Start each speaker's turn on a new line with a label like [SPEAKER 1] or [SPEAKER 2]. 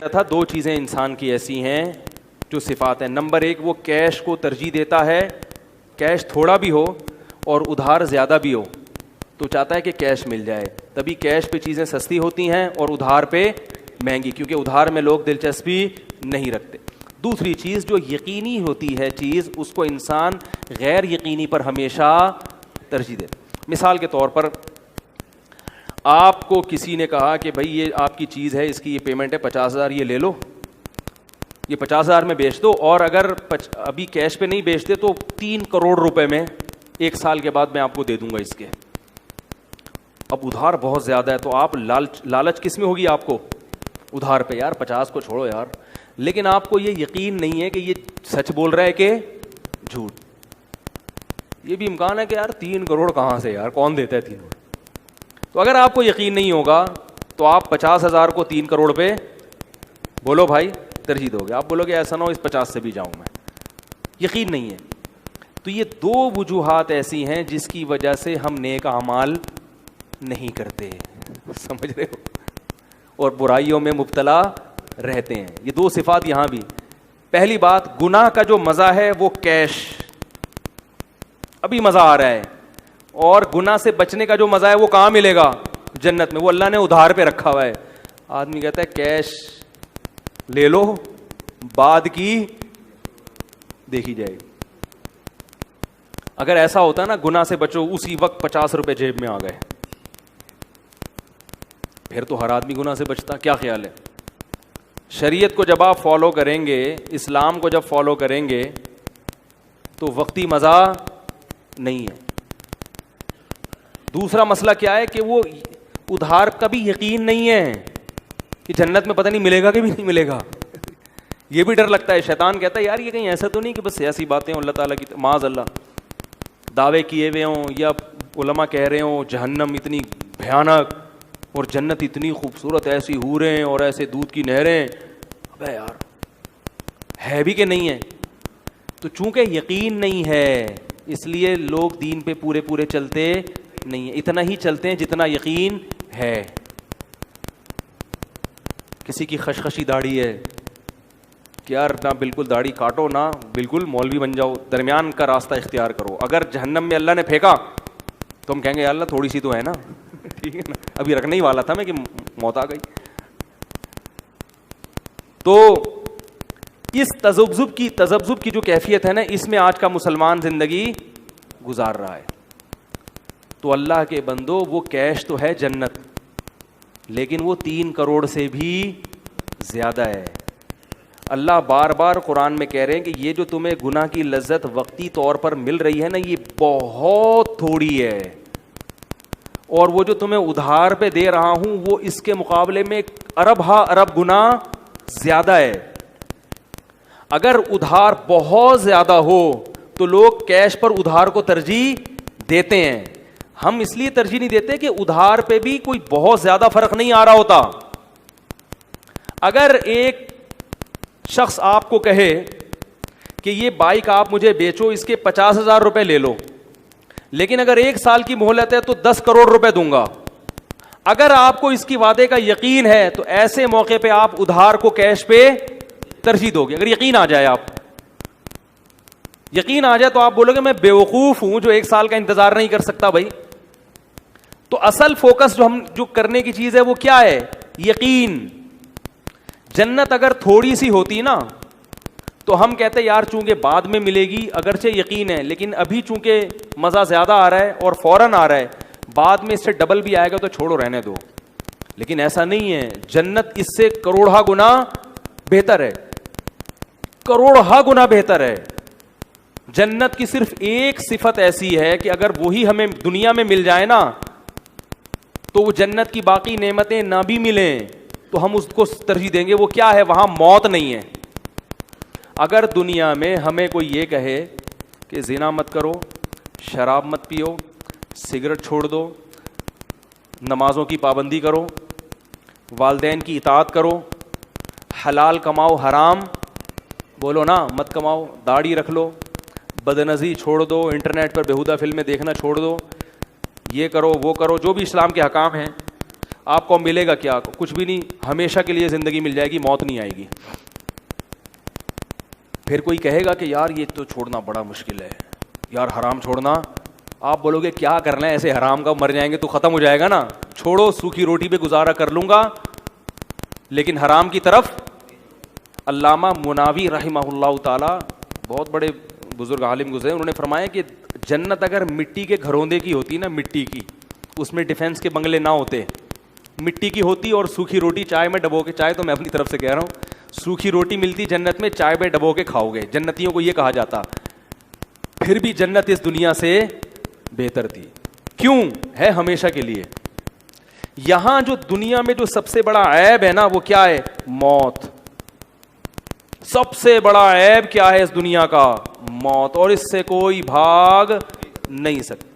[SPEAKER 1] تھا دو چیزیں انسان کی ایسی ہیں جو صفات ہیں. نمبر ایک, وہ کیش کو ترجیح دیتا ہے, کیش تھوڑا بھی ہو اور ادھار زیادہ بھی ہو تو چاہتا ہے کہ کیش مل جائے. تبھی کیش پہ چیزیں سستی ہوتی ہیں اور ادھار پہ مہنگی, کیونکہ ادھار میں لوگ دلچسپی نہیں رکھتے. دوسری چیز جو یقینی ہوتی ہے چیز, اس کو انسان غیر یقینی پر ہمیشہ ترجیح دیتا. مثال کے طور پر آپ کو کسی نے کہا کہ بھائی یہ آپ کی چیز ہے, اس کی یہ پیمنٹ ہے 50,000, یہ لے لو, یہ 50,000 میں بیچ دو, اور اگر ابھی کیش پہ نہیں بیچتے تو 3 کروڑ روپے میں 1 سال کے بعد میں آپ کو دے دوں گا اس کے. اب ادھار بہت زیادہ ہے تو آپ لالچ کس میں ہوگی آپ کو؟ ادھار پہ. یار 50 کو چھوڑو یار, لیکن آپ کو یہ یقین نہیں ہے کہ یہ سچ بول رہا ہے کہ جھوٹ. یہ بھی امکان ہے کہ یار 3 کروڑ کہاں سے, یار کون دیتا ہے 3 کروڑ. تو اگر آپ کو یقین نہیں ہوگا تو آپ 50,000 کو 3 کروڑ پہ بولو بھائی ترجیح دو گے. آپ بولو گے ایسا نہ ہو اس 50 سے بھی جاؤں میں, یقین نہیں ہے. تو یہ دو وجوہات ایسی ہیں جس کی وجہ سے ہم نیک اعمال نہیں کرتے, سمجھ رہے ہو, اور برائیوں میں مبتلا رہتے ہیں. یہ دو صفات یہاں بھی. پہلی بات, گناہ کا جو مزہ ہے وہ کیش, ابھی مزہ آ رہا ہے, اور گناہ سے بچنے کا جو مزہ ہے وہ کہاں ملے گا؟ جنت میں. وہ اللہ نے ادھار پہ رکھا ہوا ہے. آدمی کہتا ہے کیش لے لو, بعد کی دیکھی جائے گی. اگر ایسا ہوتا نا گناہ سے بچو, اسی وقت 50 روپے جیب میں آ گئے, پھر تو ہر آدمی گناہ سے بچتا. کیا خیال ہے؟ شریعت کو جب آپ فالو کریں گے, اسلام کو جب فالو کریں گے تو وقتی مزہ نہیں ہے. دوسرا مسئلہ کیا ہے کہ وہ ادھار کا بھی یقین نہیں ہے کہ جنت میں پتہ نہیں ملے گا کہ بھی نہیں ملے گا. یہ بھی ڈر لگتا ہے. شیطان کہتا ہے یار یہ کہیں ایسا تو نہیں کہ بس سیاسی باتیں اللہ تعالیٰ کی معاذ اللہ دعوے کیے ہوئے ہوں, یا علماء کہہ رہے ہوں جہنم اتنی بھیانک اور جنت اتنی خوبصورت, ایسی حوریں اور ایسے دودھ کی نہریں. ابے یار ہے بھی کہ نہیں ہے؟ تو چونکہ یقین نہیں ہے اس لیے لوگ دین پہ پورے چلتے نہیں ہیں. اتنا ہی چلتے ہیں جتنا یقین ہے. کسی کی خشخشی داڑھی ہے کہ یار نہ بالکل داڑھی کاٹو نہ بالکل مولوی بن جاؤ, درمیان کا راستہ اختیار کرو. اگر جہنم میں اللہ نے پھینکا تو ہم کہیں گے اللہ تھوڑی سی تو ہے نا, ٹھیک ہے نا, ابھی رکھنے ہی والا تھا میں کہ موت آ گئی. تو اس تذبذب کی جو کیفیت ہے نا, اس میں آج کا مسلمان زندگی گزار رہا ہے. تو اللہ کے بندو, وہ کیش تو ہے جنت, لیکن وہ 3 کروڑ سے بھی زیادہ ہے. اللہ بار بار قرآن میں کہہ رہے ہیں کہ یہ جو تمہیں گناہ کی لذت وقتی طور پر مل رہی ہے نا, یہ بہت تھوڑی ہے, اور وہ جو تمہیں ادھار پہ دے رہا ہوں وہ اس کے مقابلے میں ارب گنا زیادہ ہے. اگر ادھار بہت زیادہ ہو تو لوگ کیش پر ادھار کو ترجیح دیتے ہیں. ہم اس لیے ترجیح نہیں دیتے کہ ادھار پہ بھی کوئی بہت زیادہ فرق نہیں آ رہا ہوتا. اگر ایک شخص آپ کو کہے کہ یہ بائک آپ مجھے بیچو, اس کے 50,000 روپے لے لو, لیکن اگر 1 سال کی مہلت ہے تو 10 کروڑ روپے دوں گا, اگر آپ کو اس کی وعدے کا یقین ہے تو ایسے موقع پہ آپ ادھار کو کیش پہ ترجیح دو گے. اگر یقین آ جائے, یقین آ جائے تو آپ بولو گے میں بیوقوف ہوں جو 1 سال کا انتظار نہیں کر سکتا. بھائی تو اصل فوکس جو کرنے کی چیز ہے وہ کیا ہے؟ یقین. جنت اگر تھوڑی سی ہوتی نا تو ہم کہتے یار چونکہ بعد میں ملے گی, اگرچہ یقین ہے لیکن ابھی چونکہ مزہ زیادہ آ رہا ہے اور فوراً آ رہا ہے, بعد میں اس سے ڈبل بھی آئے گا تو چھوڑو رہنے دو. لیکن ایسا نہیں ہے, جنت اس سے کروڑہ گنا بہتر ہے, کروڑہ گنا بہتر ہے. جنت کی صرف ایک صفت ایسی ہے کہ اگر وہی ہمیں دنیا میں مل جائے نا تو وہ جنت کی باقی نعمتیں نہ بھی ملیں تو ہم اس کو ترجیح دیں گے. وہ کیا ہے؟ وہاں موت نہیں ہے. اگر دنیا میں ہمیں کوئی یہ کہے کہ زنا مت کرو, شراب مت پیو, سگریٹ چھوڑ دو, نمازوں کی پابندی کرو, والدین کی اطاعت کرو, حلال کماؤ, حرام بولو نا مت کماؤ, داڑھی رکھ لو, بدنظری چھوڑ دو, انٹرنیٹ پر بیہودہ فلمیں دیکھنا چھوڑ دو, یہ کرو وہ کرو, جو بھی اسلام کے حکام ہیں آپ کو ملے گا کیا؟ کچھ بھی نہیں, ہمیشہ کے لیے زندگی مل جائے گی, موت نہیں آئے گی. پھر کوئی کہے گا کہ یار یہ تو چھوڑنا بڑا مشکل ہے, یار حرام چھوڑنا. آپ بولو گے کیا کرنا ہے ایسے حرام کا, مر جائیں گے تو ختم ہو جائے گا نا, چھوڑو سوکھی روٹی پہ گزارا کر لوں گا, لیکن حرام کی طرف. علامہ مناوی رحمہ اللہ تعالی بہت بڑے بزرگ عالم گزرے, انہوں نے فرمایا کہ جنت اگر مٹی کے گھروندے کی ہوتی نا, مٹی کی, اس میں ڈیفینس کے بنگلے نہ ہوتے, مٹی کی ہوتی اور سوکھی روٹی چائے میں ڈبو کے, چائے تو میں اپنی طرف سے کہہ رہا ہوں, سوکھی روٹی ملتی جنت میں, چائے میں ڈبو کے کھاؤ گے, جنتیوں کو یہ کہا جاتا, پھر بھی جنت اس دنیا سے بہتر تھی. کیوں ہے؟ ہمیشہ کے لیے. یہاں جو دنیا میں جو سب سے بڑا عیب ہے نا, وہ کیا ہے؟ موت. سب سے بڑا عیب کیا ہے اس دنیا کا؟ موت, اور اس سے کوئی بھاگ نہیں سکتا.